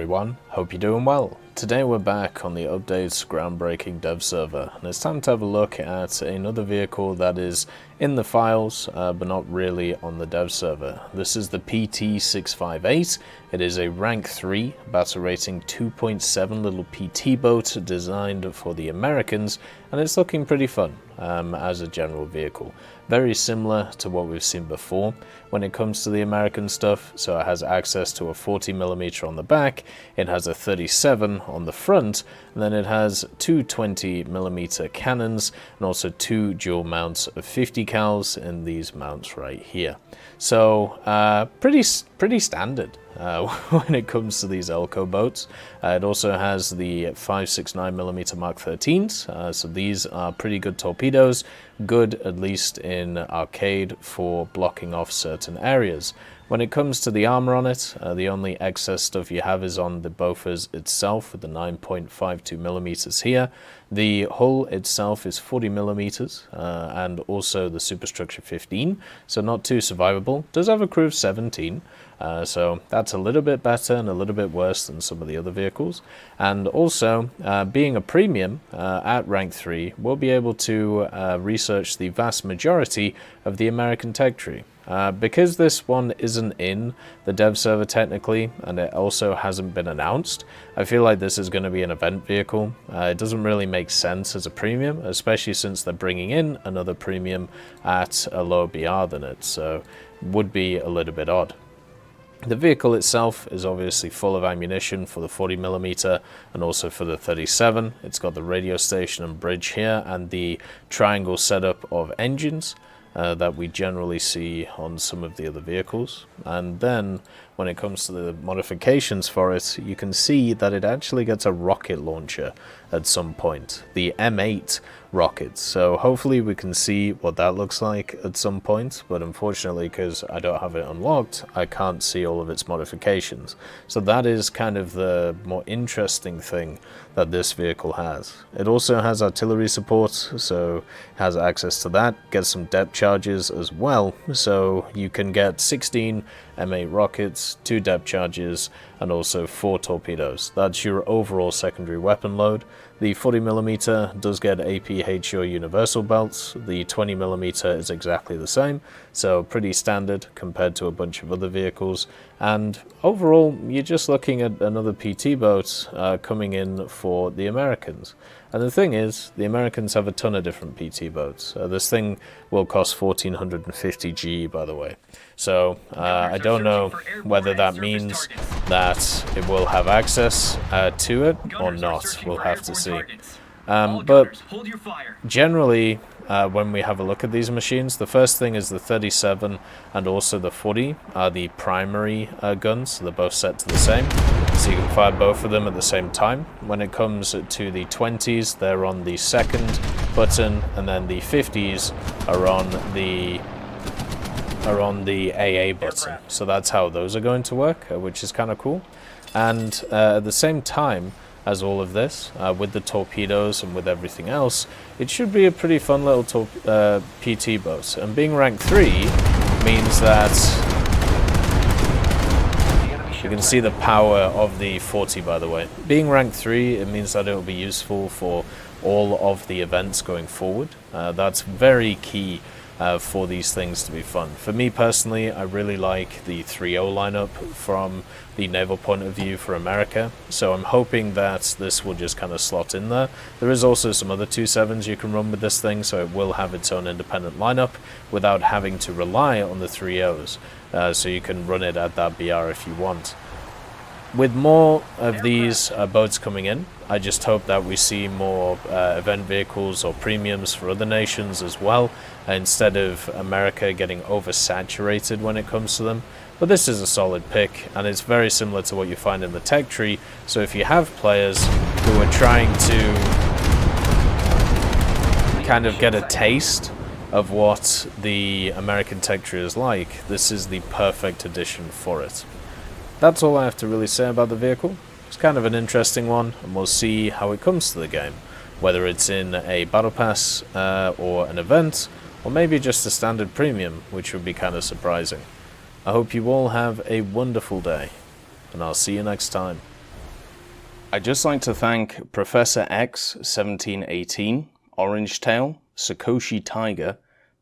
everyone, hope you're doing well. Today we're back on the update's groundbreaking dev server, and it's time to have a look at another vehicle that is in the files but not really on the dev server. This is the PT-685. It is a rank 3 battle rating 2.7 little PT boat designed for the Americans, and it's looking pretty fun as a general vehicle. Very similar to what we've seen before when it comes to the American stuff. So it has access to a 40mm on the back, it has a 37 on the front, and then it has two 20mm cannons and also two dual mounts of 50 cals in these mounts right here. So pretty standard when it comes to these Elco boats. It also has the 5.69mm Mark 13s, so these are pretty good torpedoes, good at least in arcade for blocking off certain areas. When it comes to the armor on it, the only excess stuff you have is on the Bofors itself with the 9.52mm here. The hull itself is 40mm and also the superstructure 15, so not too survivable. Does have a crew of 17, so that's a little bit better and a little bit worse than some of the other vehicles. And also, being a premium at rank 3, we'll be able to research the vast majority of the American tech tree. Because this one isn't in the dev server technically, and it also hasn't been announced, I feel like this is going to be an event vehicle. It doesn't really make sense as a premium, especially since they're bringing in another premium at a lower BR than it, so would be a little bit odd. The vehicle itself is obviously full of ammunition for the 40mm and also for the 37. It's got the radio station and bridge here and the triangle setup of engines that we generally see on some of the other vehicles. And then when it comes to the modifications for it, you can see that it actually gets a rocket launcher at some point, the M8 rockets. So hopefully we can see what that looks like at some point, but unfortunately, because I don't have it unlocked, I can't see all of its modifications. So that is kind of the more interesting thing that this vehicle has. It also has artillery support, so has access to that, gets some depth charges as well, so you can get 16 M8 rockets, 2 depth charges, and also 4 torpedoes. That's your overall secondary weapon load. The 40mm does get APHO universal belts. The 20mm is exactly the same, so pretty standard compared to a bunch of other vehicles. And overall, you're just looking at another PT boat coming in for the Americans. And the thing is, the Americans have a ton of different PT boats. This thing will cost 1450 G, by the way. So I don't know whether that means that it will have access to it or not. We'll have to see. But generally, when we have a look at these machines, the first thing is the 37 and also the 40 are the primary guns, so they're both set to the same, so you can fire both of them at the same time. When it comes to the 20s, they're on the second button, and then the 50s are on the AA button. So that's how those are going to work, which is kind of cool. And at the same time as all of this, with the torpedoes and with everything else, it should be a pretty fun little PT boat. And being rank 3 means that you can see the power of the 40, by the way. Being rank 3, it means that it will be useful for all of the events going forward. That's very key for these things to be fun. For me personally, I really like the 3.0 lineup from the naval point of view for America, so I'm hoping that this will just kind of slot in there. There is also some other 2.7s you can run with this thing, so it will have its own independent lineup without having to rely on the 3.0s, so you can run it at that BR if you want. With more of these boats coming in, I just hope that we see more event vehicles or premiums for other nations as well, instead of America getting oversaturated when it comes to them. But this is a solid pick, and it's very similar to what you find in the tech tree, so if you have players who are trying to kind of get a taste of what the American tech tree is like, this is the perfect addition for it. That's all I have to really say about the vehicle. It's kind of an interesting one, and we'll see how it comes to the game, whether it's in a battle pass or an event, or maybe just a standard premium, which would be kind of surprising. I hope you all have a wonderful day, and I'll see you next time. I'd just like to thank Professor X 1718, Orangetail, Sakoshi Tiger,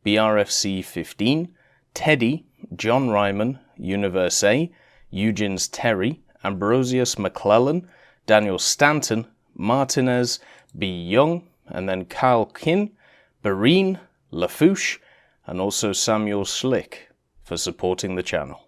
BRFC 15, Teddy, John Ryman, Universe A, Eugens Terry, Ambrosius McClellan, Daniel Stanton, Martinez, B. Young, and then Kyle Kin, Barine, Lafouche, and also Samuel Slick for supporting the channel.